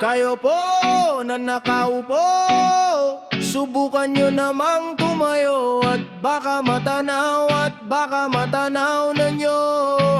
Kayo po na nakaupo, subukan nyo namang tumayo at baka matanaw na nyo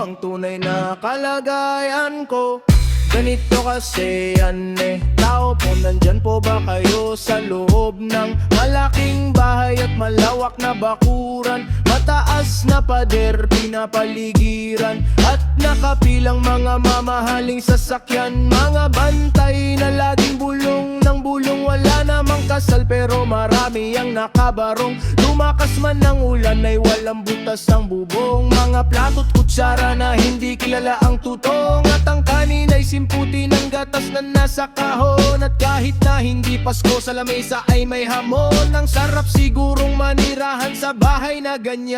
ang tunay na kalagayan ko. Ganito kasi yan tao po, nandyan po ba kayo sa loob ng malaking bahay at malawak na bakuran? Mataas na pader, pinapaligiran at nakapilang mga mamahaling sasakyan. Mga bantay na laging bulong ng bulong, wala namang kasal pero marami ang nakabarong. Lumakas man ng ulan ay walang butas ang bubong. Mga plato't kutsara na hindi kilala ang tutong, at ang kanin ay simputi ng gatas na nasa kahon. At kahit na hindi Pasko, sa lamesa ay may hamon. Ang sarap sigurong manirahan sa bahay na ganyan.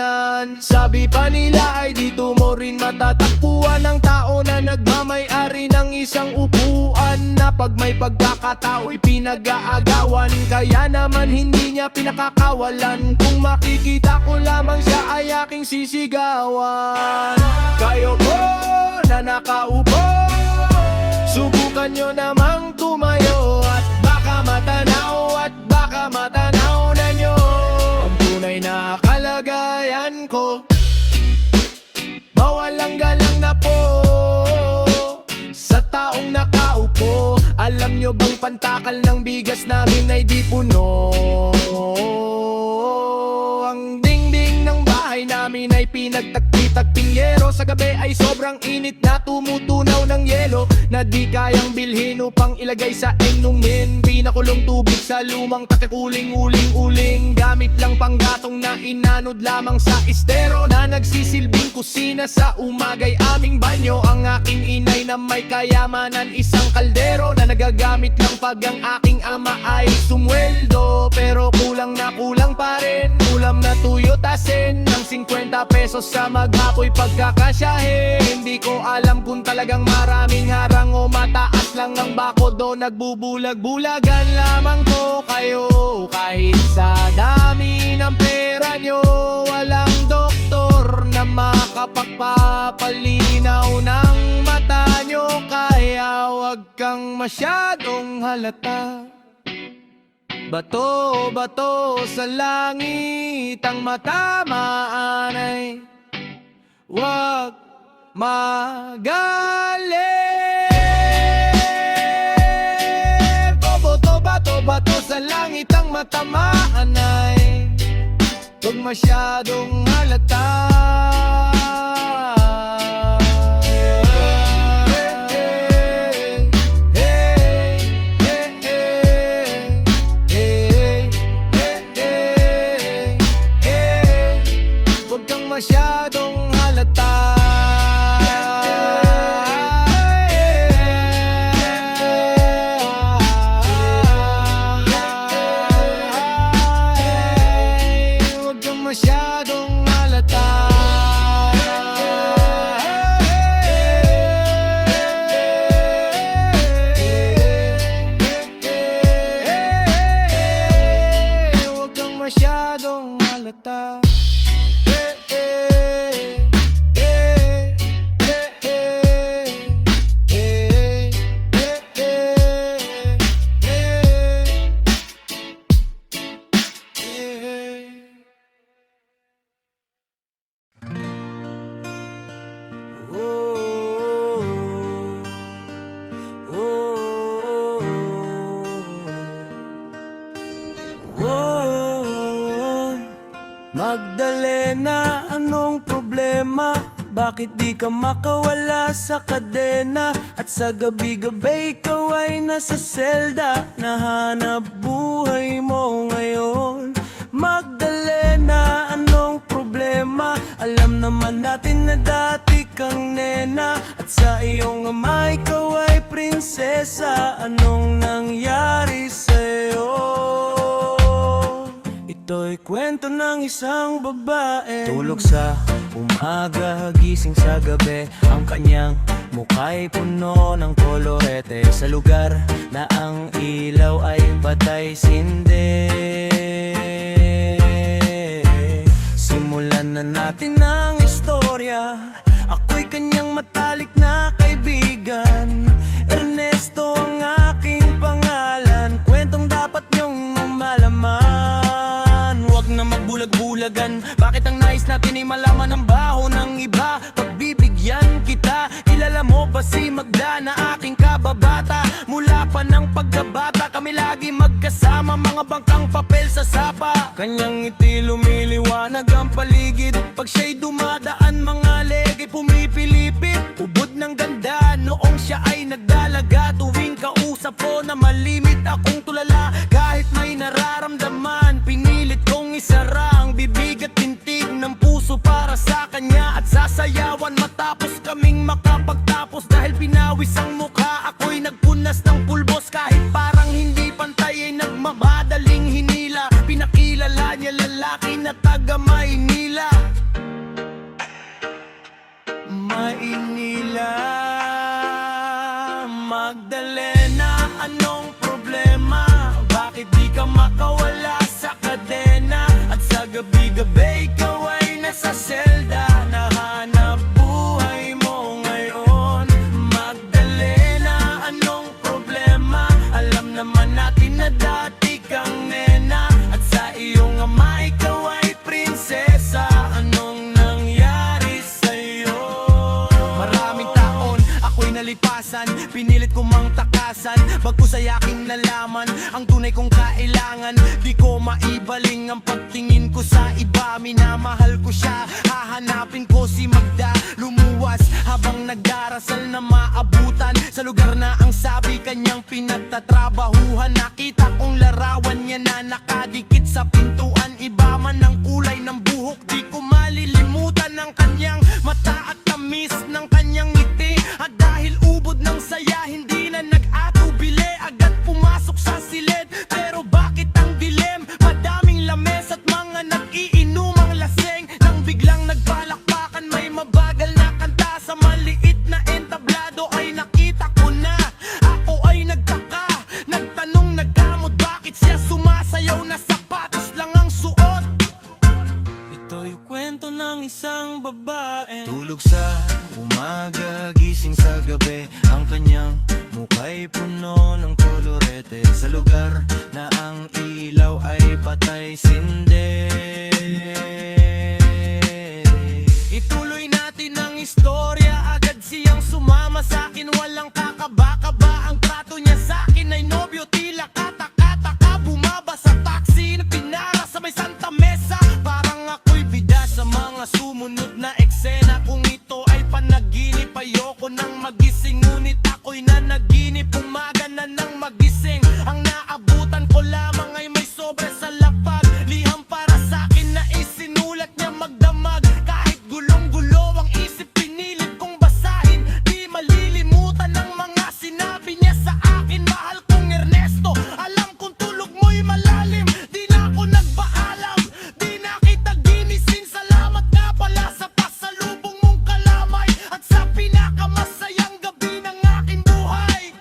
Sabi pa nila ay dito mo rin matatakbuhan ang tao na nagmamay-ari ng isang upuan, na pag may pagkakatao'y pinag-aagawan. Kaya naman hindi niya pinakakawalan, kung makikita ko lamang siya ay aking sisigawan. Kayo po na nakaupo, subukan nyo namang tumayo at baka matanaw na nyo ang tunay na kalagayan ko. Mawalang galang na po sa taong nakaupo. Alam nyo bang pantakal ng bigas namin ay di puno? Ang dingding ng bahay namin ay pinagtagpi-tagping yero. Sa gabi ay sobrang init na tumutunaw ng yelo, na di kayang bilhin upang ilagay sa inumin. Pinakulong tubig sa lumang takikuling-uling-uling, gamit lang panggatong na inanod lamang sa estero, na nagsisilbing kusina sa umagay aming banyo. Ang aking inay na may kayamanan, isang kaldero na nagagamit lang pag ang aking ama ay sumweldo. Pero kulang na kulang pa rin, ulam na tuyo tasin ng 50 pesos sa maghapoy pagkakasyahe. Hindi ko alam kung talagang maraming harang o mataas lang ang bakod o nagbubulag-bulagan lamang ko kayo. Kahit sa dami ng pera nyo, walang doktor na makapagpapalinaw ng mata nyo. Kaya wag kang masyadong halata. Bato sa langit ang matamaan ay wag magaling. Bato sa langit ang matamaan ay wag masyadong halata. Masyadong halata. Huwag kang masyadong halata. Huwag kang masyadong halata. Magdalena, anong problema? Bakit di ka makawala sa kadena? At sa gabi-gabi ikaw ay nasa selda, nahanap buhay mo ngayon. Magdalena, anong problema? Alam naman natin na dati kang nena, at sa iyong ama ikaw ay prinsesa. Anong nangyari sa'yo? Ito'y kwento ng isang babae, tulog sa umaga, gising sa gabi. Ang kanyang mukha'y puno ng kolorete, sa lugar na ang ilaw ay patay sindi. Simulan na natin ang istorya. Ako'y kanyang matalik na kaibigan, Ernesto ang aking kaibigan? Bakit ang nais natin ay malaman ang baho ng iba? Pagbibigyan kita, kilala mo ba si Magda na aking kababata? Mula pa ng pagkabata kami lagi magkasama, mga bangkang papel sa sapa. Kanyang ngiti lumiliwanag ang paligid, pag siya'y dumadaan mga legi pumipilipit. Ubod ng ganda noong siya ay nagdalaga, tuwing kausap ko na malimit akong tulala. Kahit may nararamdaman, pinilit kong isara ang bibig at tintig ng puso para sa kanya, at sasayawan matapos kaming makapagtapos. Dahil pinawis ang mukha, ako'y nagpunas ng pulbos. Kahit parang hindi pantay ay nagmamadaling hinila, pinakilala niya lalaki na taga Maynila. Maynila, Magdalena, anong problema? Bakit di ka makawala sa kadena? At sa gabi-gabi ikaw ay nasa selda, nahanap buhay mo ngayon. Magdalena, anong problema? Alam naman natin na dati kang nena, at sa iyong ama ikaw ay prinsesa. Anong nangyari sa'yo? Maraming taon ako'y nalipasan, pinilit ko mang takasan, bagkus ay aking nalaman ang tunay kong kailangan. Di ko maibaling ang pagtingin ko sa iba, minamahal ko siya, hahanapin ko si Magda. Lumuwas habang nagdarasal na maabutan sa lugar na ang sabi kanyang pinagtatrabahuhan. Nakita kong larawan niya na nakadikit sa pintuan, iba man ang kulay ng buhok, di ko malilimutan ang kanyang mata at tamis ng kanyang ngiti. At dahil ubod ng saya, hindi na nag-atubili, agad pumasok sa silid. Pero bakit ang dilim? Madaming lames at mga nag-iinumang laseng. Nang biglang nagbalakbakan, may mabagal na kanta sa maliit na entablado, ay nakita ko na. Ako ay nagtaka, nagtanong nagkamot, bakit siya sumasayaw na sapatos lang ang suot? Ito'y kwento ng isang babae, tulog sa umaga, gising sa gabi. Ang kanyang mukha'y puno ng kolorete, sa lugar na ang ilaw ay patay sinde. Ituloy natin ang istorya, agad siyang sumama sa'kin, walang kakaba-kaba. Ang trato niya sa'kin ay nobyo, tila kataka-taka. Bumaba sa taxi na pinara sa may Santa Mesa, parang ako'y bida sa mga sumunod na eksena. Kung ito ay panaginip, ayoko nang magising, ngunit ako'y nanaginip, umaga na nang magising. Ang naabutan ko lamang ay may sobre sa lapag, liham para sa'kin na isinulat niya magdamag. Kahit gulong-gulo ang isip, pinilit kong basahin, di malilimutan ang mga sinabi niya sa akin. Mahal kong Ernesto, alam kong tulog mo'y malalim, di na ako nagpaalam, di na kita ginising. Salamat nga pala sa pasalubong mong kalamay, at sa pinakamasayang gabi ng aking buhay.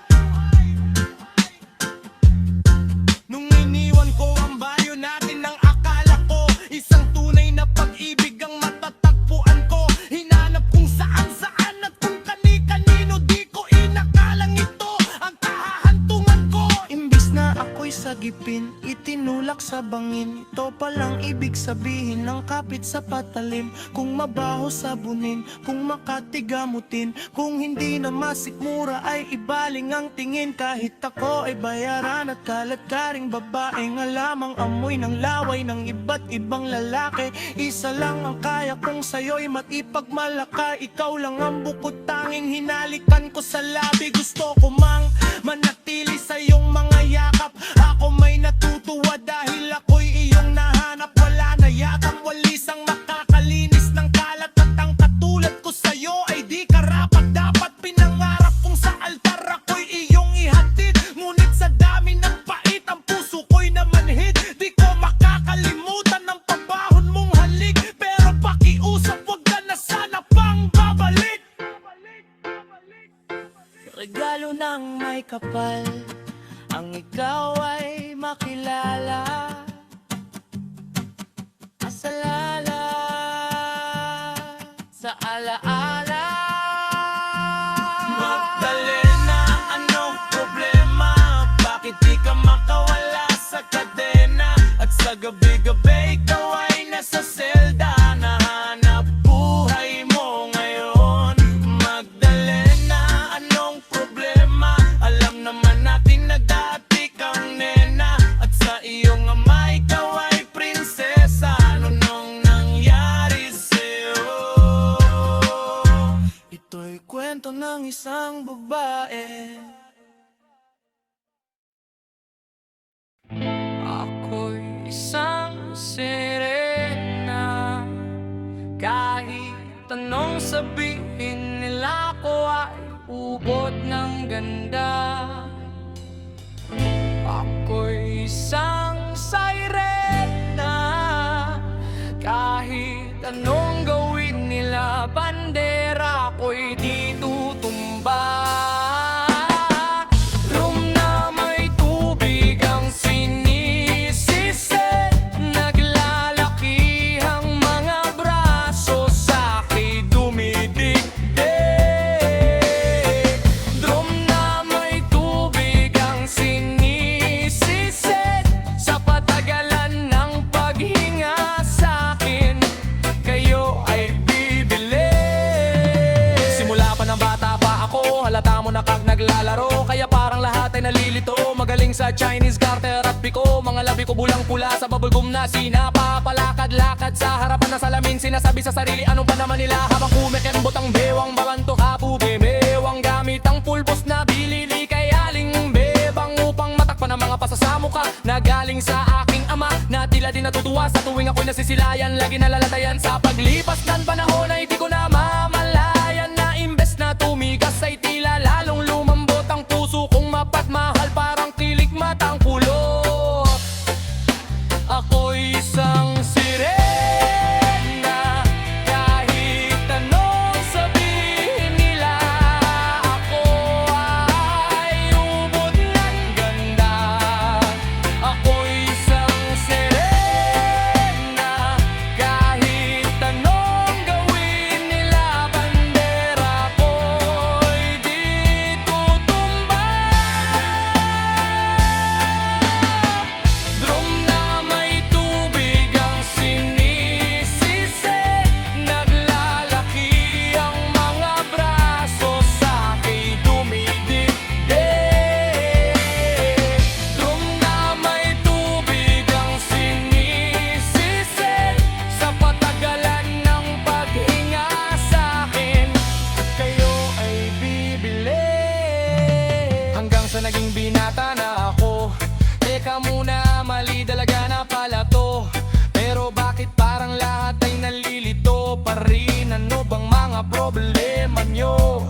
Nung iniwan ko ang baryo natin, ang akala ko isang tunay na pag-ibig ang matatagpuan ko. Hinanap kung saan-saan at kung kani-kanino, di ko inakalang ito ang kahahantungan ko. Imbis na ako'y sagipin, itinulak sa bangin, ito palang ibig sabihin ng kapit sa patalim. Kung mabaho sabunin, kung makatigamutin, kung hindi na masikmura ay ibaling ang tingin. Kahit ako ay bayaran at kalat-karing babae, nga lamang amoy ng laway ng iba't ibang lalaki. Isa lang ang kaya kong sa'yo'y makipagmalakay, ikaw lang ang bukod tanging hinalikan ko sa labi. Gusto ko mang manatili sa iyong mga yakap, ako may natutuwa dahil ako'y iyong nahanap. Wala na yatang walis ang makakalinis ng kalat, at ang katulad ko sa'yo ay di karapat dapat. Pinangarap kong sa altar ako'y iyong ihatid, ngunit sa dami ng pait ang puso ko'y namanhid. Di ko makakalimutan ang pabahon mong halik, pero pakiusap wag ka na sana pang babalik. Regalo ng may kapal, ang ikaw ay makilala, asalala sa alaala. Magdalena, anong problema? Bakit di ka makawala sa kadena? At sa gabi-gabi ikaw ay nasa sel sabihin nila ko ay ubod ng ganda. Ako'y isang sirena, kahit anong gawin nila, bandera ko'y di tutumba. Room na may tubig ang sinisisid, naglalaki ang mga braso sa'kin dumidikdik. Room na may tubig ang sinisisid, sa patagalan ng paghinga sa'kin, kayo ay bibili. Simula pa ng bata pa ako, halata mo na kag naglalaro, kaya parang lahat ay nalilito. Magaling sa Chinese garter at piko, mga labi ko bulang pula sa bubblegum na sinapa. Palakad-lakad sa harapan ng salamin, sinasabi sa sarili anong pa naman nila, habang kumikembot ang bewang bakanto kapu bebewang gamit ang pulbos na bilili kay aling bebang upang matakpan ang mga pasasamo ka na galing sa aking ama, na tila din natutuwa sa tuwing ako'y nasisilayan. Lagi nalalatayan sa paglipas ng panahon ay di ko na mamalayan na imbes na tumigas ay tila lalong lumambot ang puso kong mapagmahal, parang kilig matang kulot. Ako'y isang sirena, kahit anong sabihin nila, ako ay ubod ng ganda. Ako'y isang sirena, kahit anong gawin nila, bandera ko'y di tutumba. Drum na may tubig ang sinisisid, naglalaki ang mga braso sa'kin dumidikdik. Drum na may tubig ang sinisisid, sa patagalan ng paghinga sa'kin, kayo ay bibili. Hanggang sa naging binata na ako, teka muna, mali dalaga na pala to. Pero bakit parang lahat ay nalilito pa rin? Ano bang mga problema nyo?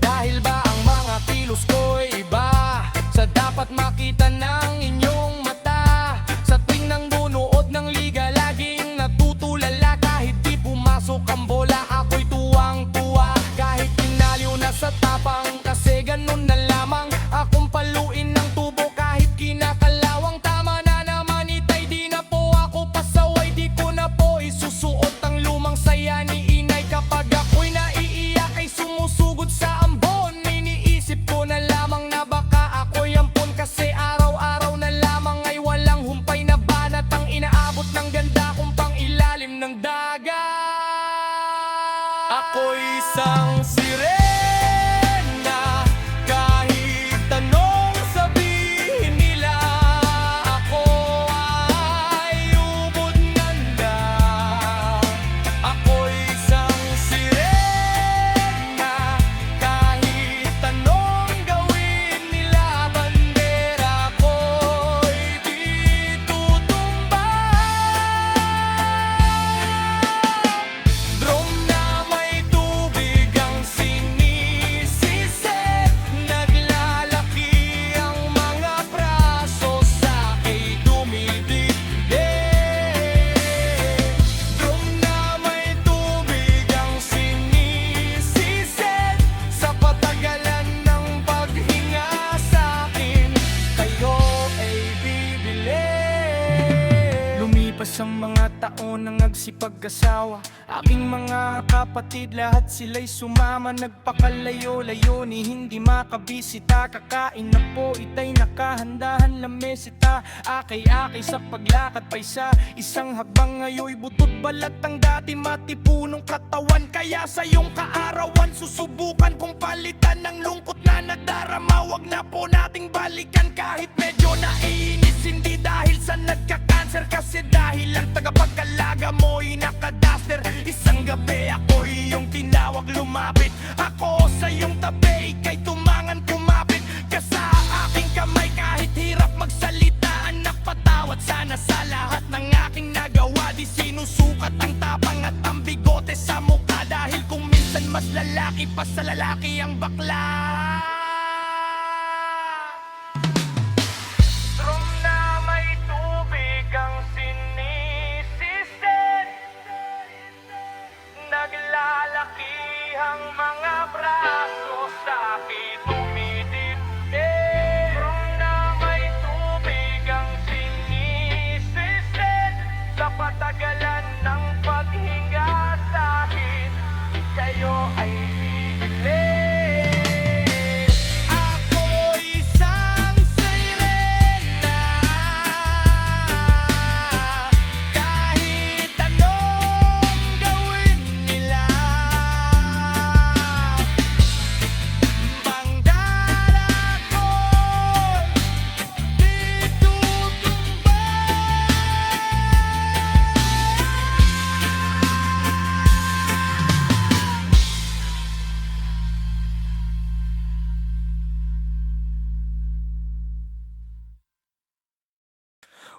Dahil ba ang mga kilos ko'y iba sa dapat makita ng inyong mata? Sa tuwing nang bunuod ng liga, laging natutulala. Kahit di pumasok ang bola, ako'y tuwang-tuwa. Kahit pinaliw na sa tapang, kasi ganun na lamang. Akong paluin ng tubo kahit kinakalawang. Tama na naman, itay di na po ako pasaway. Di ko na po isusuot ang lumang saya ni inay. Kapag ako'y naiiyak ay sumusugod sa ambon, iniisip ko na lamang na baka ako'y ampon. Kasi araw-araw na lamang ay walang humpay na banat ang inaabot ng ganda kong pang ilalim ng dagat. Ako'y isang sirena, kahit anong sabihin nila, ako ay ubod ng ganda. Ako'y isang sirena, kahit anong gawin nila, bandera ko'y di tutumba. Drum na may tubig ang sinisisid, naglalaki ang mga braso sa'kin dumidikdik. Drum na may tubig ang sinisisid, sa patagalan ng paghinga sa'kin, kayo ay bibili. Lumipas ang mga taon ng nagsipag-asawa, aking mga kapatid lahat sila'y sumama. Nagpakalayo-layo ni hindi makabisita, kakain na po itay nakahandahan lamesita. Akay-akay sa paglakad pa isa, isang hagbang ngayoy butot balat ang dati matipunong katawan. Kaya sa iyong kaarawan susubukan kong palitan ng lungkot na nadarama. Wag na po nating balikan kahit medyo naiinis, hindi dahil sa nagka-cancer, kasi dahil ang tagapagkalaga mo'y nakadaster. Isang gabi ako'y iyong tinawag, lumapit ako sa iyong tabi, ika'y tumangan kumapit ka sa aking kamay. Kahit hirap magsalita, anak, patawad sana sa lahat ng aking nagawa. Di sinusukat ang tapang at ang bigote sa mukha, dahil kung minsan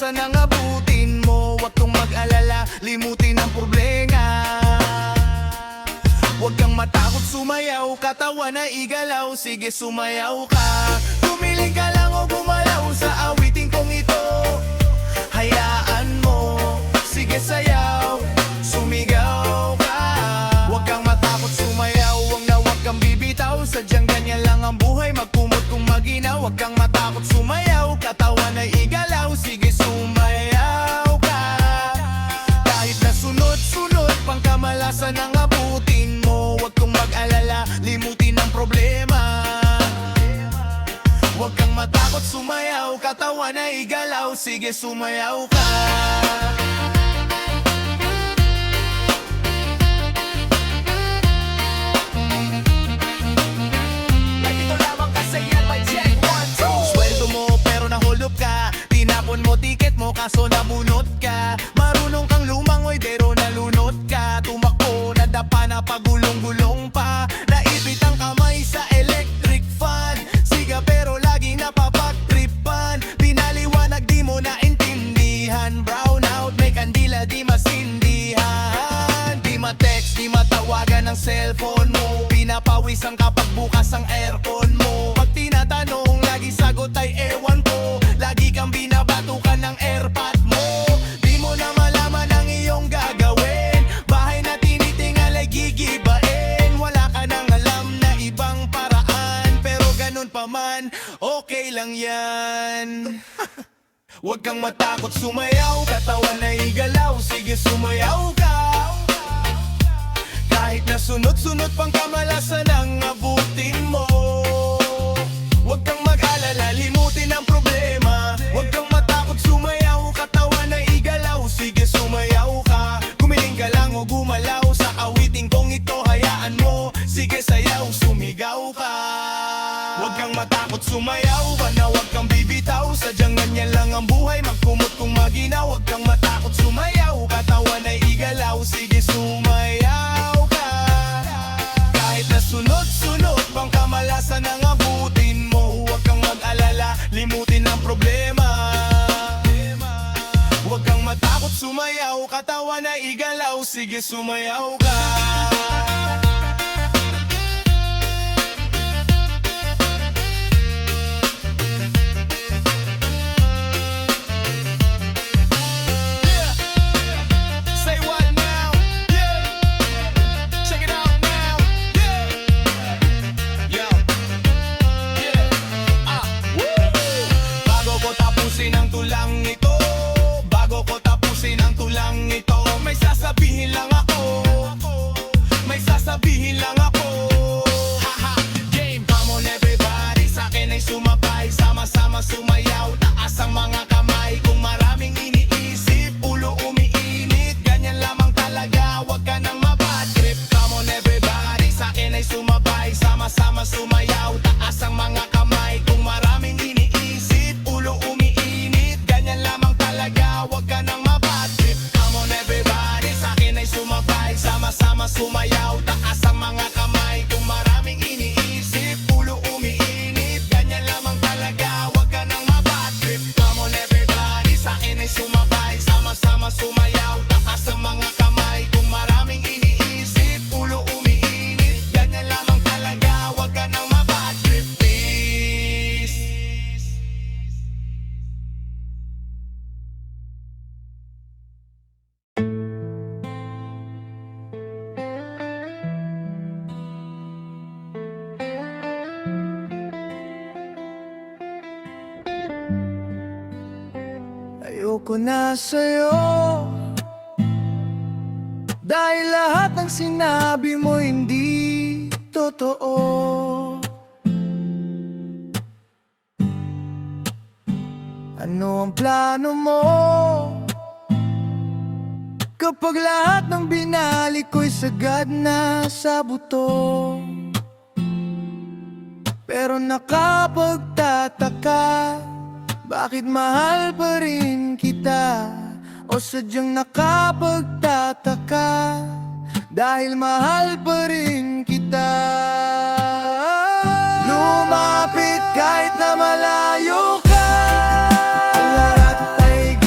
kamalasan ang abutin mo. Huwag kang mag-alala, limutin ang problema. Huwag kang matakot sumayaw, katawan na igalaw, sige sumayaw ka. Tumiling ka lang o gumalaw sa awitin kong ito. Hayaan mo, sige sayaw, sumigaw ka. Huwag kang matakot sumayaw, huwag kang bibitaw. Sadyang ganyan lang ang buhay, magkumot kung maginaw. Huwag kang matakot sumayaw, katawan ay igalaw, sige sumayaw ka. Kahit na sunod-sunod pang kamalasan ang abutin mo. Huwag kang mag-alala, limutin ang problema. Huwag kang matakot sumayaw, katawan ay igalaw, sige sumayaw ka. Sweldo mo pero nahulog ka, tinapon mo tiket mo kaso namunot ka. Marunong kang lumangoy pero nalunot ka. Tumakbo nadapa na pagulong-gulong pa. Naipit ang kamay sa electric fan. Siga pero lagi napapagtripan. Pinaliwanag di mo naintindihan. Brown out may kandila di masindihan. Di ma-text di matawagan ng cellphone mo. Pinapawisan kapag bukas ang aircon mo. Pag tinatanong lagi sagot ay ewan ko. Lagi kang binabatukan ng airpod mo. Di mo na malaman ang iyong gagawin. Bahay na tinitingal ay gigibain. Wala ka nang alam na ibang paraan. Pero ganun pa man, okay lang yan. Huwag kang matakot sumayaw, katawan na igalaw, sige sumayaw ka. Kahit na sunod-sunod pang kamalasan ang abutin mo. Huwag kang mag-alala, limutin ang problema. Huwag kang matakot sumayaw, katawan na igalaw, sige sumayaw ka. Gumiling ka lang o gumalaw sa awiting kong ito. Hayaan mo, sige sayaw, sumigaw ka. Huwag kang matakot sumayaw, na huwag kang bibitaw. Sadyang ganyan lang ang buhay, magkumot kung maginaw. Huwag kang matakot sumayaw, katawan ay igalaw, sige sumayaw ka. Kahit na sunod-sunod pang kamalasan ang abutin mo. Huwag kang mag-alala, limutin ang problema. Huwag kang matakot sumayaw, katawan ay igalaw, sige sumayaw ka. Sama-sama sumayaw, taas ang mga kamay. Kung maraming iniisip, ulo umiinit. Ganyan lamang talaga, wag ka nang mabad trip. Come on everybody, sa'kin ay sumabay. Sama-sama sumayaw, taas ang mga kamay. Kung maraming iniisip, ulo umiinit. Ganyan lamang talaga, wag ka nang mabad trip. Come on everybody, sa'kin ay sumabay. Sama-sama sumayaw, taas ang mga kamay. Kung maraming iniisip, ulo umiinit. Ganyan lamang talaga, wag ka nang mabad trip. Come on everybody, sa'kin ay sumabay. Sama-sama sumayaw, taas ang mga kamay. Kung maraming iniisip, ulo umiinit. Ganyan lamang talaga, wag ka nang mabad trip, please. Ayoko na sa'yo, dahil lahat ng sinabi mo hindi totoo. Ano ang plano mo? Kapag lahat ng binalik ko'y sagad na sa buto. Pero nakapagtataka, bakit mahal pa rin kita? O sadyang nakapagtataka, dahil mahal pa rin kita. Lumapit kahit na malayo ka, ang lahat ay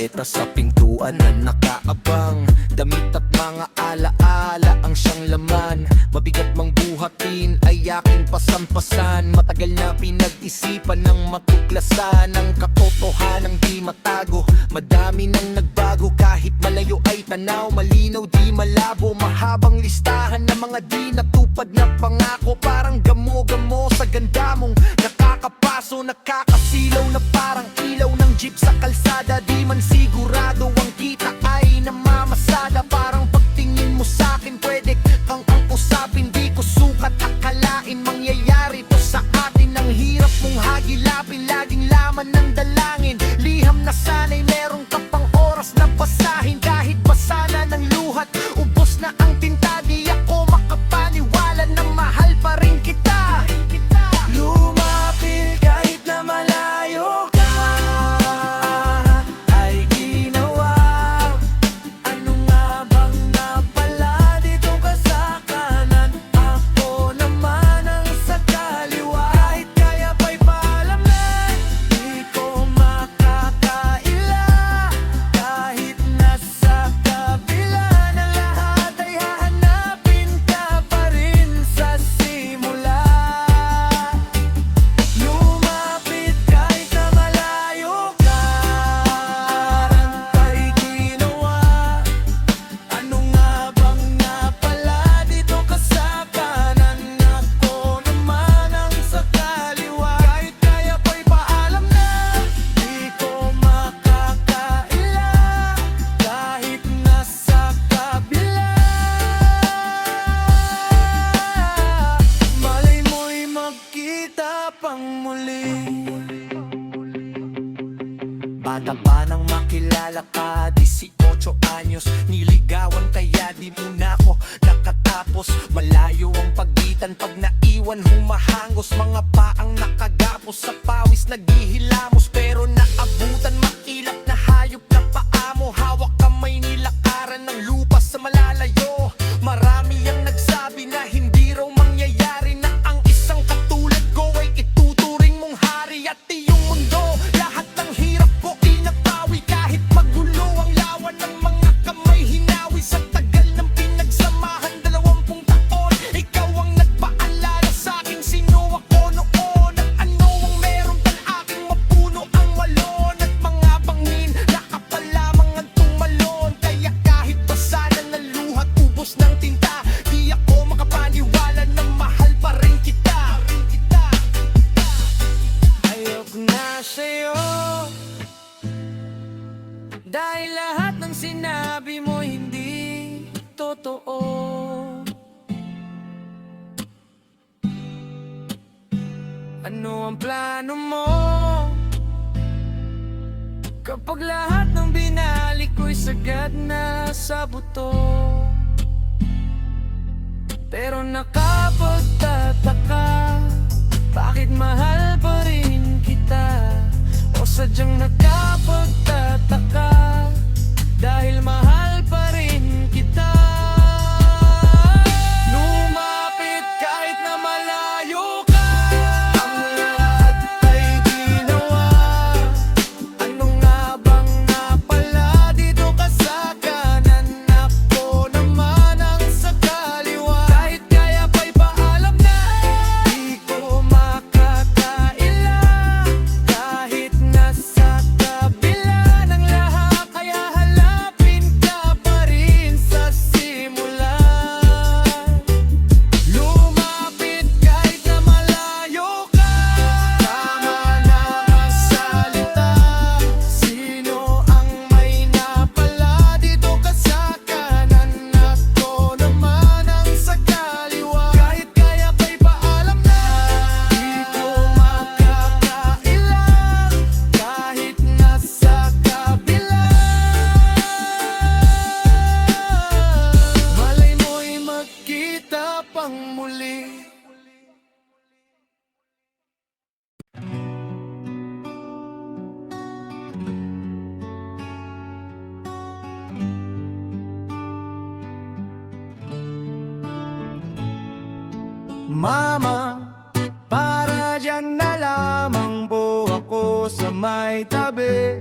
letra sa pintuan na nakaabang. Damit at mga alaala ang siyang laman. Mabigat mang buhatin ay aking pasampasan. Matagal na pinag-isipan ng matuklasan ang katotohanang di matago. Madami nang nagbago kahit malayo ay tanaw. Malinaw di malabo, mahabang listahan ng mga di natupad na pangako. Parang gamo-gamo sa ganda mong nakakapaso, nakakasilaw na parang ilaw ng jeep sa kalsada. Di man sigurado ang kita ay namamasada. Parang pagtingin mo sa'kin pwede kang ang usapin. Di ko sukat akalain mangyayari to sa atin. Ang hirap mong hagilapin, laging laman ng dalangin. Liham na sana'y merong ka pang oras na basahin. Kahit basa na ng luhat, ubos na ang tinta. Di ako makapaniwala na mahal pa rin kita. Lumapit kahit na malayo ka, ay ginawa. Ano nga bang napala dito ka sa kanan? Ako naman ang sa kaliwa. Kahit kaya pa'y paalam na, di ko makakaila. Kahit nasa kabila na lahat ay hahanapin ka pa rin sa simula. Lumapit kahit na malayo ka, ay ginawa. Ano nga bang napala dito ka sa kanan? Ako naman ang sa kaliwa. Kahit kaya pa'y paalam na, di ko makakaila. Kahit nasa kabila, malay mo'y magkita pang muli. Bata pa nang makilala ka, 18 anyos. Niligawan kaya di muna ako nakatapos. Malayo ang pagitan pag naiwan humahangos. Mga paang nakagapos sa pawis naghihilamos. Pero naabutan makilap na hayop na paa mo. Hawak kamay nilakaran ng lupa sa malalayo. Marami ang nagsabi na hindi raw mangyayari, na ang isang katulad ko ay ituturing mong hari. At iyong mundo, lahat ng hirap ko inapawi. Kahit magulo ang lawan ng mga kamay hinawi. Sa tagal ng pinagsamahan, 20 taon, ikaw ang nagpaalala sa'king sino ako noon. At ano ang meron pang aking mapuno ang walon. At mga bangin, nakapalamang ang tumalon. Kaya kahit basa na ng luhat, ubos ng tinta, di ako makapaniwala na mahal pa rin kita. Ayok na sa'yo, dahil lahat ng sinabi mo hindi totoo. Ano ang plano mo? Kapag lahat ng binalik ko'y sagad na sa buto. Pero nakapagtataka, bakit mahal pa rin kita? O sadyang nakapagtataka, dahil mahal pa rin kita. Lumapit kahit na malayo ka, ang lahat ay ginawa. Ano nga bang napala dito ka sa kanan? Ako naman ang sa kaliwa. Kahit kaya pa'y paalam na, di ko makakaila. Kahit nasa kabila ng lahat, ay hahanapin ka pa rin sa simula. Lumapit kahit na malayo ka, tama na ang salita. Sino ang may napala dito ka sa kanan? Ako naman ang sa kaliwa. Kahit kaya pa'y paalam na, di ko makakaila. Kahit nasa kabila, malay mo'y magkita pang muli. Mama, para dyan na lamang po ako sa may tabi.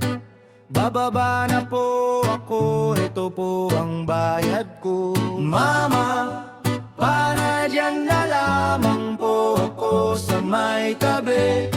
Bababa na po ako, ito po ang bayad ko. Mama, para dyan na lamang po ako sa may tabi.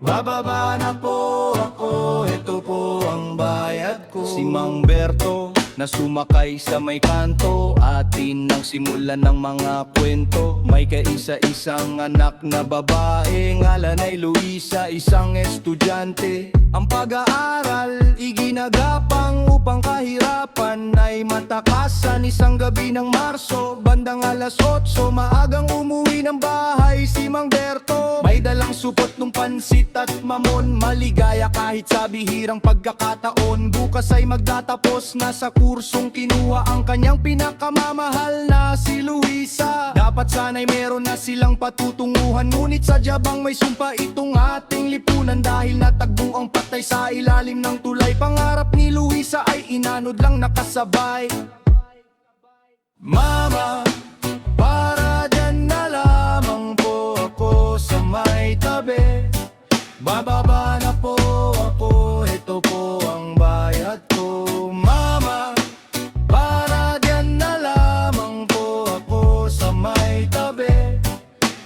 Bababa na po ako, ito po ang bayad ko. Si Mang Berto na sumakay sa may kanto, atin nang simulan ng mga kwento. May kaisa-isang anak na babae, ngalan ay Luisa, isang estudyante. Ang pag-aaral iginagapang upang kahirapan ay matakasan. Isang gabi ng Marso, bandang alas 8, maagang umuwi ng bahay si Mang Berto. May dalang supot ng pansit at mamon, maligaya kahit sa bihirang pagkakataon. Bukas ay magtatapos na sa kursong kinuha ang kanyang pinakamamahal na si Luisa. Dapat sana'y meron na silang patutunguhan, ngunit sadyabang may sumpa itong ating lipunan. Dahil natagbo ang patay sa ilalim ng tulay, pangarap ni Luisa ay inanod lang nakasabay. Mama, para dyan na lamang po ako sa may tabi. Bababa na po ako, ito po ang bayad ko. Mama, para dyan na lamang po ako sa may tabi.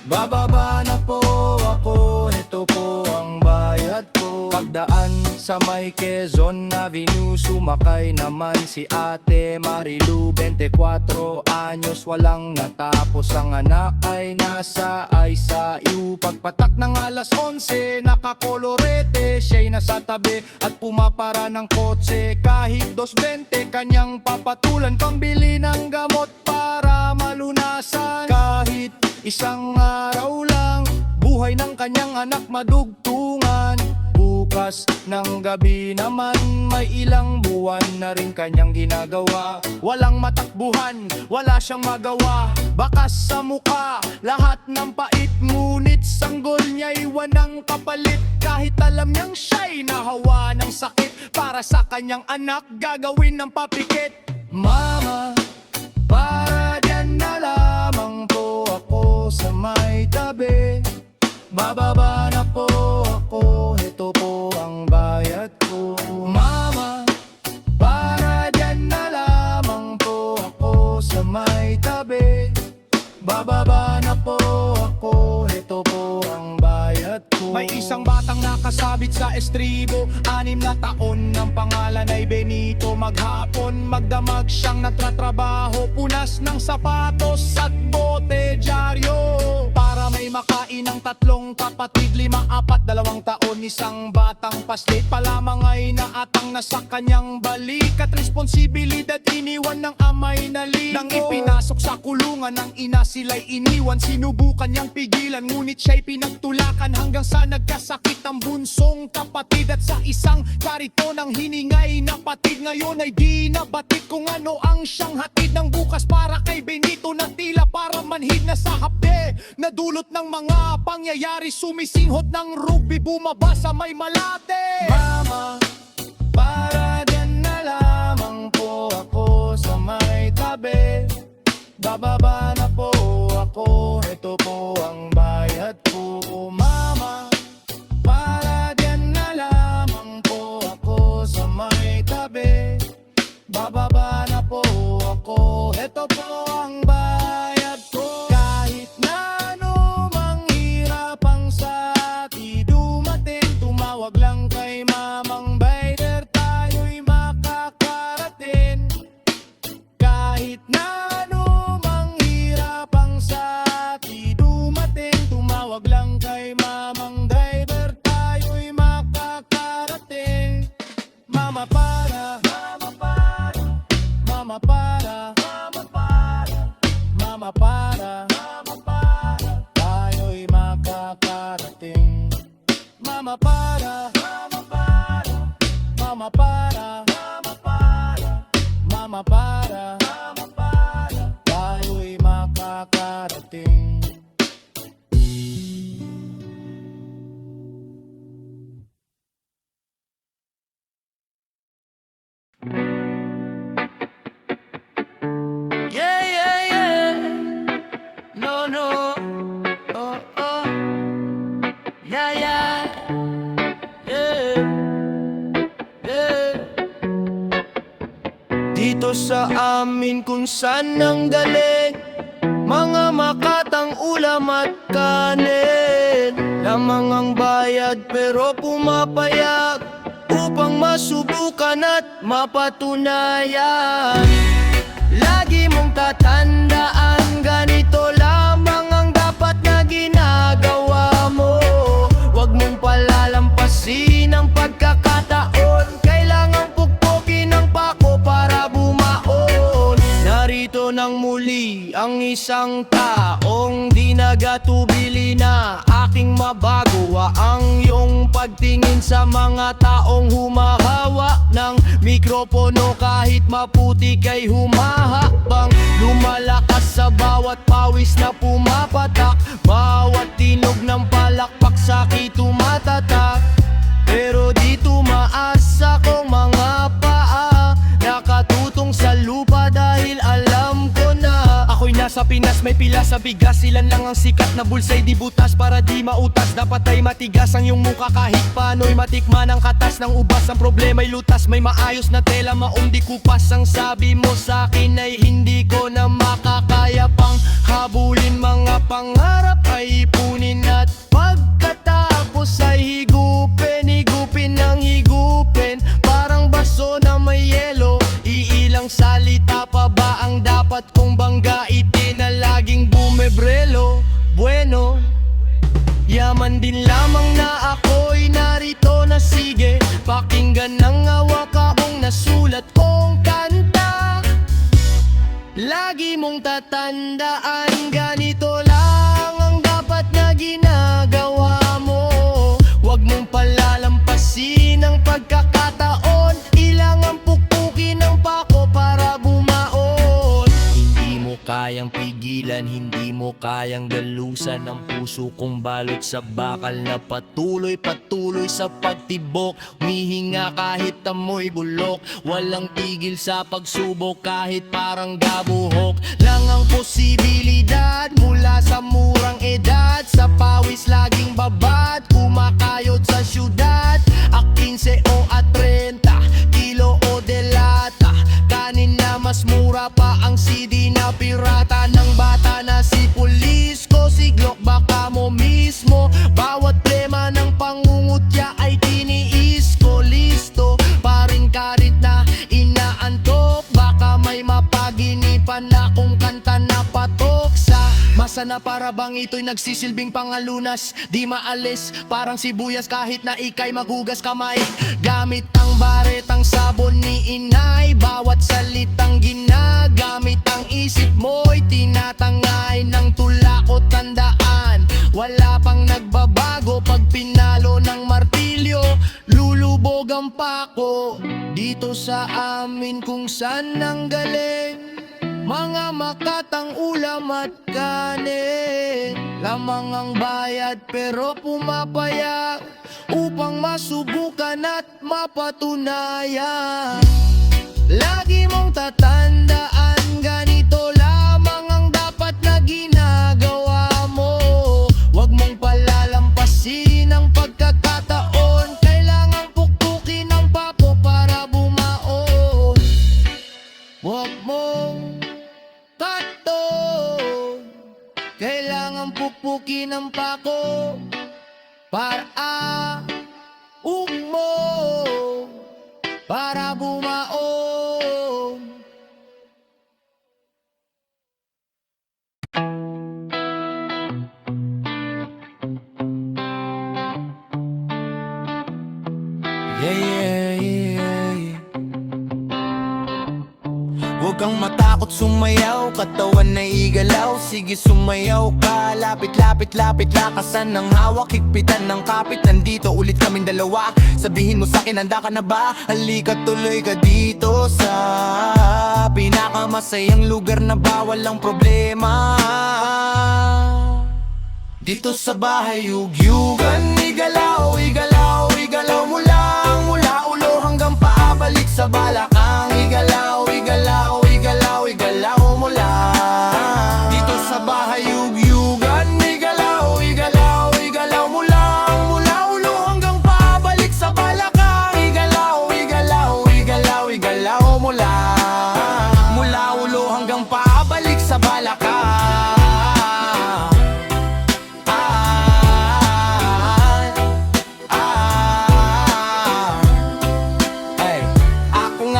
Bababa na po ako, ito po ang bayad ko. Pagdaan sa may Quezon Avenue, sumakay naman si Ate Marilu, 24 anyos, walang natapos. Ang anak ay nasa ICU. Pagpatak ng alas 11, nakakolorete, siya'y nasa tabi at pumapara ng kotse. Kahit 2.20 kanyang papatulan, pambili ng gamot para malunasan. Kahit isang araw lang, buhay ng kanyang anak madugtungan. Bukas ng gabi naman, may ilang buwan na rin kanyang ginagawa. Walang matakbuhan, wala siyang magawa. Bakas sa muka, lahat ng pait, ngunit sanggol niya'y walang kapalit. Kahit alam niyang siya'y nahawa ng sakit, para sa kanyang anak gagawin ng papikit. Mama, para dyan na lamang po ako sa may tabi. Bababa na po ako, ito po ang bayad ko. Mama, para dyan na lamang po ako sa may tabi. Bababa na po ako, ito po ang bayad ko. May isang batang nakasabit sa estribo, 6 na taon, ang pangalan ay Benito. Maghapon, magdamag siyang natratrabaho, punas ng sapatos at bote dyaryo. Para may makain ng 3 kapatid, 5, 4, 2 taon, isang batang paslit pa lamang ay naatang na sa kanyang balik. At responsibilidad iniwan ng amay na ligo. Nang ipinasok sa kulungan ng ina, sila'y iniwan. Sinubukan niyang pigilan, ngunit siya'y pinagtulakan, hanggang sa nagkasakit ang bunsong kapatid. At sa isang karito ng hiningay na patid, ngayon ay di nabatid kung ano ang siyang hatid ng bukas para kay Benito, na tila para manhid na sa hapde. Nadulot ng mga pangyayari, sumisinghot ng rugby, bumaba sa may Malate. Mama, para dyan na lamang po ako sa may tabi. Bababa na po ako, ito po ang bayad ko. Mama, para dyan na lamang po ako sa may tabi. Bababa na po ako, ito po ang bayad ko. Kahit na anumang hirap ang sa atin dumating, tumawag lang kay Mamang Bayder, tayo'y makakarating. Kahit na anumang hirap ang sa atin dumating, tumawag lang kay Mamang Driver, tayo'y makakarating. Mama para, mama para, mama para, mama para, mama para, mama para, tayo'y makakarating. Mama para, mama para, mama para, mama para, mama para, mama para, tayo'y makakarating. Yeah, yeah, yeah. No, no. Oh, oh. Yeah, yeah. Yeah. Yeah. Dito sa amin kung saan ang galing mga makatang ulam at kanin. Lamang ang bayad pero pumapayag upang masubukan at mapatunayan. Lagi mong tatandaan, ganito lamang ang dapat na ginagawa mo. Huwag mong palalampasin ang pagkakataon. Kailangan pukpukin ang pako para bumaon. Narito nang muli ang isang taong di nagatubili na aking mabagawa ang iyong pagtingin sa mga taong humahawak ng mikropono. Kahit maputik ay humahakbang, lumalakas sa bawat pawis na pumapatak. Bawat tinog ng palakpak sa'ki tumatatak. Pero di tumaas akong mga paa, nakatutong sa lupa dahil alam ko na ako'y nasa Pinas, may pila sa bigas. Ilan lang ang sikat na bulsa'y di butas para di mautas. Dapat ay matigas ang iyong muka kahit paano'y matikman ang katas ng ubas. Ang problema'y lutas, may maayos na tela, maong di kupas. Ang sabi mo sa'kin ay hindi ko na makakaya pang habulin. Mga pangarap ay ipunin at pagkatapos ay higupin. Higupin ng higupin, parang baso na may yelo. Iilang salita pa ba ang dapat kong banggaitin na laging bumebrelo? Bueno, yaman din lamang na ako'y narito na sige. Pakinggan ang hawak akong nasulat kong kanta. Lagi mong tatandaan, ganito lang ang dapat na ginagawa mo. Huwag mong palalampasin ang pagkakataon. Ilangang pukpukin ang pako para bumaon. Hindi mo kayang pigilan, hindi mo kayang galusan ang puso kong balot sa bakal na patuloy sa pagtibok. Humihinga kahit amoy bulok, walang tigil sa pagsubok kahit parang gabuhok lang ang posibilidad. Mula sa murang edad, sa pawis laging babad, kumakayod sa syudad. A 15 o a 30 kilo o delata, kanin na mas mura pa ang CD na pirata. Ng bata na si pulis ko, siglok baka mo mismo. Bawat plema ng pangungutya ay tiniis ko. Listo pa rin karit na inaantok, baka may mapaginipan akong kanta na patok sa masa na para bang ito'y nagsisilbing pangalunas. Di maalis, parang sibuyas kahit na ika'y maghugas kamay. Gamit ang baretang sabon ni inay, bawat salitang ginagamit ang isip mo'y tinatangay ng tula o tandaan. Wala pang nagbabago pag pinalo ng martilyo, lulubog ang pako. Dito sa amin kung saan ang galing mga makatang ulam at kanin. Lamang ang bayad pero pumapayag upang masubukan at mapatunayan. Lagi mong tatandaan, ganito lamang ang dapat na ginagawa mo. Huwag mong palalampasin ang pagkakataon. Kailangan pukpukin ang pako para bumaon. Huwag mong kailangan pukpukin ang pako para para bumaon. Huwag kang matakot sumayaw, katawan na igalaw. Sige sumayaw ka, lapit-lapit, lakasan ng hawak, higpitan ng kapit. Nandito ulit kaming dalawa, sabihin mo sa'kin handa ka na ba? Halika tuloy ka dito sa pinakamasayang lugar na bawal ang problema. Dito sa bahay yugyugan, igalaw, igalaw, igalaw mo lang. Mula ulo hanggang paabalik sa balakang. Igalaw, igalaw, igalaw, igalaw mo lang. Dito sa bahay yugyugan, igalaw, igalaw, igalaw mo lang. Mula ulo hanggang paabalik sa balakang. Igalaw, igalaw, igalaw, igalaw mo lang.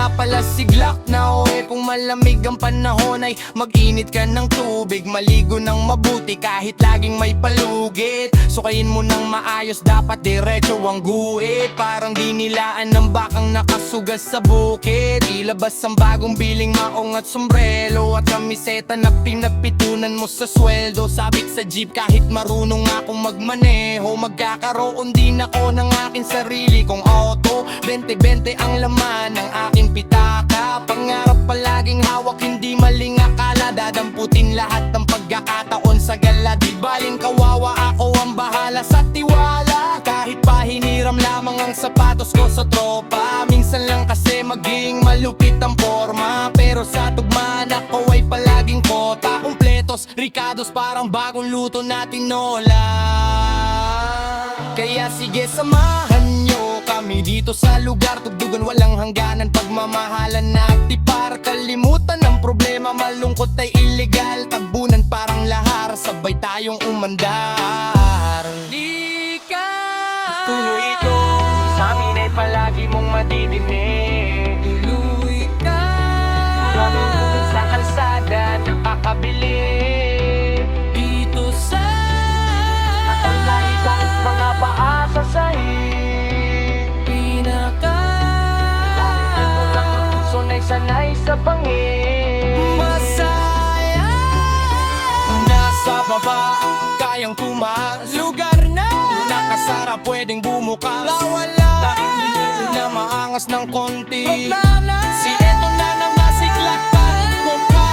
nga pala siglak na uwi. Kung malamig ang panahon ay mag-init ka ng tubig. Maligo ng mabuti kahit laging may palugit. Sukayin mo ng maayos, dapat diretso ang guhit. Parang dinilaan ng bakang nakasugas sa bukid. Ilabas ang bagong biling maong at sombrero at kamiseta na pinagpitunan mo sa sweldo. Sabit sa jeep kahit marunong akong magmaneho. Magkakaroon din ako ng aking sarili kong auto. 20-20 ang laman ng aking pitaka. Pangarap palaging hawak, hindi maling akala. Dadamputin lahat ng pagkakataon sa gala. Di baling kawawa, ako ang bahala sa tiwala. Kahit pahiniram lamang ang sapatos ko sa tropa. Minsan lang kasi maging malupit ang forma, pero sa tugmaan ako ay palaging kota. Kumpletos, ricados, parang bagong luto na tinola. Kaya sige, samahan nyo kami dito sa lugar. Tugdugan, walang hangganan, pagmamahalan na tipar. Kalimutan ng problema, malungkot ay illegal. Tagbunan parang lahar, sabay tayong umandar. Di ka tuloy ito, sa amin ay palagi mong madidinig. Tuloy ka, maraming sa kalsada nakakabili. Dito sa Atalaitang mga paa sa sahig. Pinaka Dahil mo lang ang puso na'y sanay sa pangin. Masaya nasa baba, kayang tumaas. Lugar na nakasara, pwedeng bumukas. Wala na maangas ng konti. Si eto na nang masiklakan mo pa.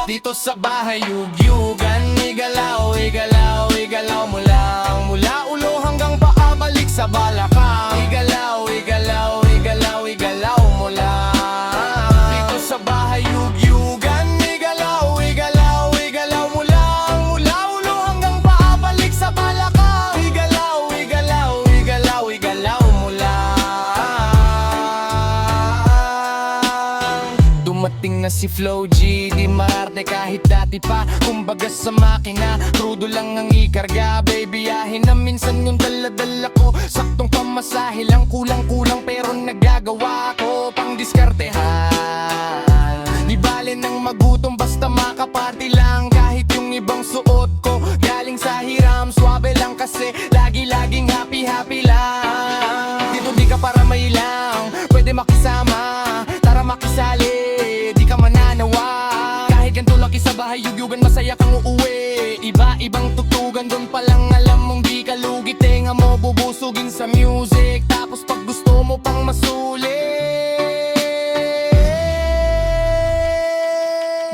Dito sa bahay, yugyugan. Igalaw, igalaw, igalaw mo lang. Mula ulo hanggang paa, balik sa balakang. Igalaw, igalaw, igalaw, igalaw mo lang. Dito sa bahay, yugyugan. Igalaw, igalaw, igalaw mo lang. Mula ulo hanggang paa, balik sa balakang. Igalaw, igalaw, igalaw, igalaw mo lang. Dumating na si Flow G, di maarte kahit dati pa. Kumbaga sa makina, crudo lang ang ikarga. Baby, yahin na minsan yung dala-dala ko. Saktong pamasahe lang, kulang-kulang pero nagagawa ko pang diskartehan. Di bale nang magutom, basta makaparty lang. Kahit yung ibang suot ko galing sa hiram, swabe lang kasi lagi-laging happy-happy lang. Dito di ka para may lang, pwede makisama, tara makisali, di ka mananawa. Kahit ganito laki sa bahay, yugyugan, masaya kang uuwi. Iba-ibang tugtugan, doon palang alam mong di ka lugi. Tenga mo bubusugin sa music, tapos pag gusto mo pang masulit.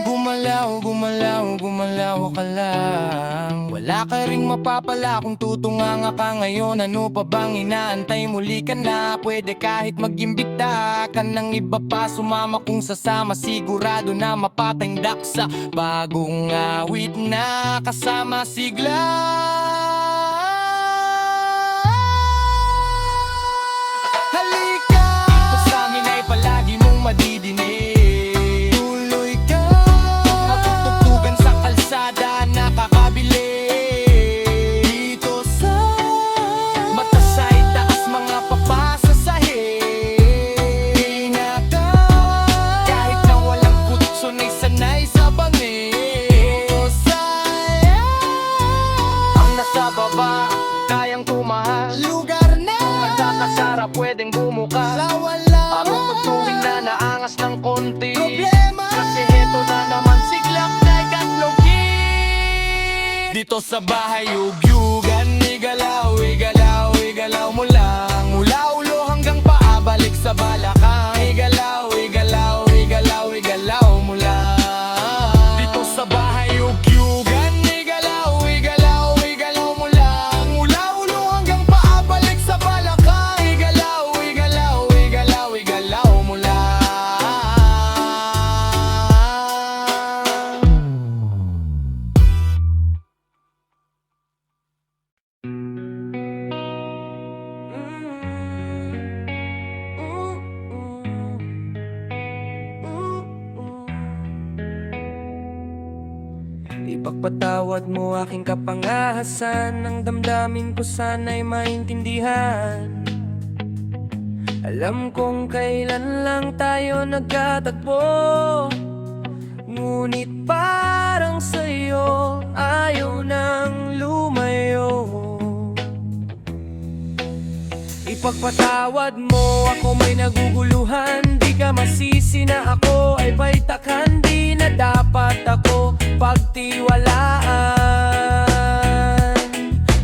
Gumalaw, gumalaw, gumalaw ka lang. Wala ka ring mapapala kung tutunganga ka ngayon. Ano pa bang inaantay, muli ka na. Pwede kahit mag-imbita ka ng iba pa, sumama kung sasama. Sigurado na mapatay daksa, bagong awit na kasama sigla. Halika, dito sa amin ay palagi mong madidinig. Tuloy ka, magtutugtugan sa kalsada, nakakabili. Dito sa mata sa itaas, mga papa sa sahig. Pinaka kahit na walang kutso, na'y sanay sa bangin. Dito sa ang nasa baba, kayang tumahas. Lugar na magkakasara, pwedeng bumukas. Abang pagtuwing na naangas ng konti. Problema kasi heto na naman, siglak na ikatlogi. Dito sa bahay, yugyugan. Igalaw, igalaw, igalaw mo lang. Mula ulo hanggang paa, balik sa balakang. Igalaw, igalaw, igalaw, igalaw mo lang. Dito sa bahay, yugyugan. Igalaw, igalaw, igalaw mo lang. Mula ulo hanggang paa, balik sa balakang. Igalaw, igalaw, igalaw, igalaw mo lang. Ipagpatawad mo aking kapangahasan. Ang damdamin ko sana'y maintindihan. Alam kong kailan lang tayo nagkatagpo, ngunit parang sa'yo ayaw nang lumayo. Ipagpatawad mo, ako may naguguluhan. Di ka masisi na ako ay paitakan. Di na dapat ako pagtiwalaan.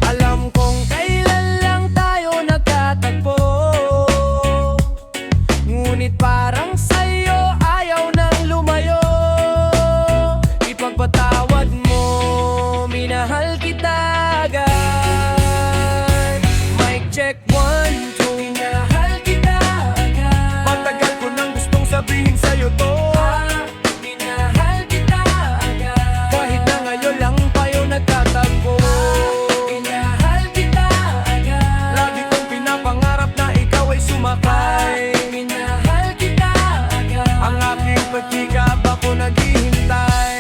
Alam kong kailan lang tayo nagkatagpo, ngunit parang sa'yo ayaw nang lumayo. Ipagpatawad mo, minahal kita agad. Mic check 1, 2. Minahal kita agad. Matagal ko nang gustong sabihin sa'yo to. Minahal kita agad. Kahit na ngayon lang tayo nagkatagpo. Minahal kita agad. Lagi kong pinapangarap na ikaw ay sumakay. Minahal kita agad. Ang aking pagkikab ako naghihintay.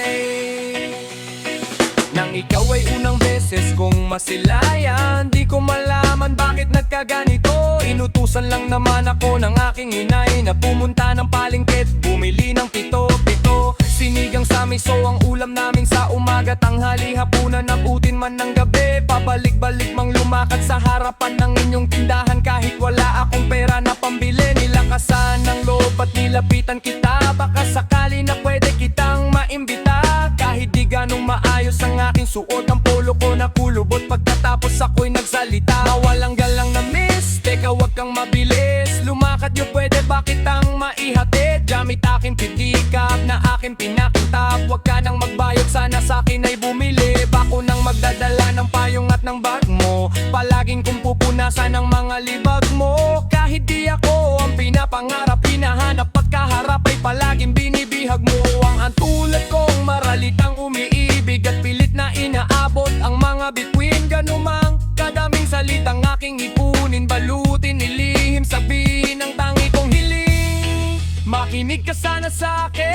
Nang ikaw ay unang beses kong masilayan, di ko malaman bakit nagkaganito. Inutusan lang naman ako ng aking inay na pumunta ng palengke, bumili ng pito-pito. Sinigang sa miso ang ulam namin sa umaga, tanghali, hapunan, abutin man ng gabi. Pabalik-balik mang lumakad sa harapan ng inyong tindahan, kahit wala akong pera na pambili. Nilakasan ng loob at nilapitan kita, baka sakali na pwede kitang maimbita. Kahit di ganong maayos ang aking suot, ang polo ko na kulubot. Pagkatapos ako'y nagsalita, mawalang galang na miss, teka wag kang mabilis. Lumakad yo, pwede ba kitang maihatid? Gamit aking pitikap na aking pinakitap. Wag ka nang magbayad, sana sa'kin ay bumili. Bako nang magdadala ng payong at ng bag mo, palaging kong pupunasan ang mga libag mo. Kahit di ako ang pinapangarap, hinahanap at kaharap ay palaging binibihag mo. Ang tulad kong maralitang umiibig at pilit na inaabot ang mga bituin. Ganumang kadaming salitang aking ipunin, balutin, ilihim, sabihin ang tangi kong hiling. Makinig ka sana sa'kin.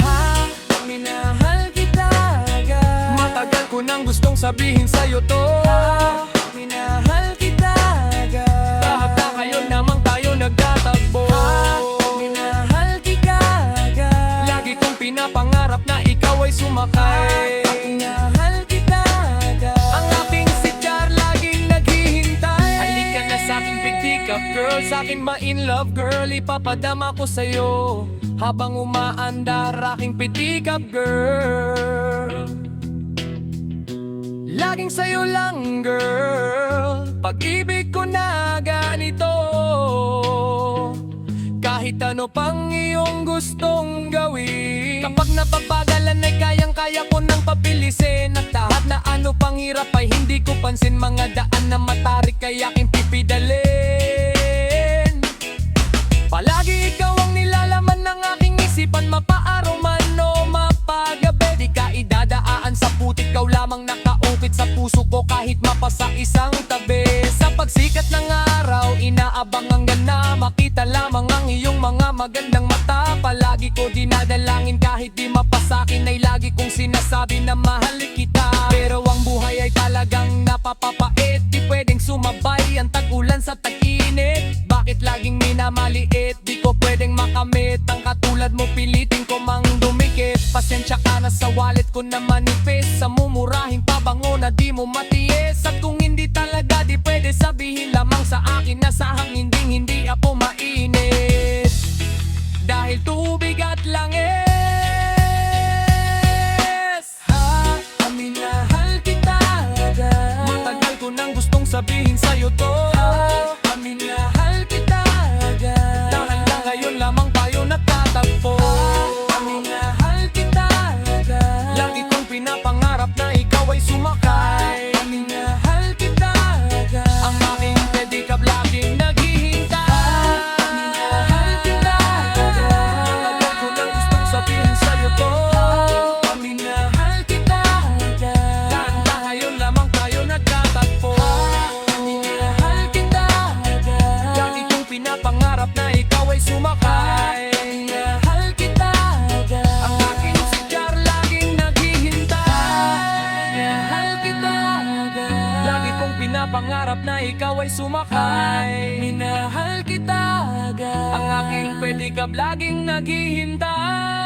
Ha, minahal kita agad. Matagal ko nang gustong sabihin sa'yo to. Ha, minahal kita agad. Lahat na kayo namang tayo nagtatagpo. Ha, minahal kita agad. Lagi kong pinapangarap na ikaw ay sumakay. Minahal kita agad. Ang aking sityar laging naghihintay. Halika na sa'king pick-up girl, sa'kin ma-in love girl. Ipapadama ko sa'yo habang umaandar aking pick-up girl. Laging sa'yo lang girl, pag-ibig ko na ganito. Kahit ano pang iyong gustong gawin, kapag napapagalan ay kayang-kaya ko nang pabilisin. At lahat na ano pang hirap ay hindi ko pansin. Mga daan na matarik ay aking pipidalin. Palagi ikaw ang nilalaman ng aking isipan, mapaaraw man o mapagabi. Di ka idadaan sa putik, ikaw lamang nakaukit sa puso ko kahit mapasa isang tabi. Sa pagsikat ng araw, inaabang hanggang na makita lamang ang iyong mga magandang mata. Palagi ko dinadalangin kahit di mapasakin ay lagi kong sinasabi na mahal kita. Pero ang buhay ay talagang napapapait, di pwedeng sumabay ang tag-ulan sa tag-init. Bakit laging minamaliit, di ko pwedeng makamit ang katulad mo, pilitin ko mang dumikit. Pasensya ka na sa wallet ko na manipis, sa mumurahing pabango na di mo matiis. At kung hindi talaga, di pwede sabihin lamang sa akin na sa hangin hindi ako mainit. Dahil tubig at langis. Ha, minahal kita agad. Matagal ko nang gustong sabihin sa'yo to. Ha, minahal kita agad. Dahil na ngayon lamang tayo nagtatagpo. Ha, minahal kita agad. Lagi kong pinapangarap na ikaw ay sumakay. Ha, minahal kita agad. Ang aking pedicab laging naghihintay. Ha, minahal kita agad. Matagal ko nang gustong sabihin sa'yo to. Ha, minahal kita agad. Dahil na ngayon lamang tayo nagtatagpo. Ha, minahal kita agad. Lagi kong pinapangarap na ikaw ay sumakay. Minahal kita agad. Ang aking sityar laging naghihintay. Minahal kita agad. Lagi kong pinapangarap na ikaw ay sumakay. Minahal kita agad, ang aking pedicab laging naghihintay.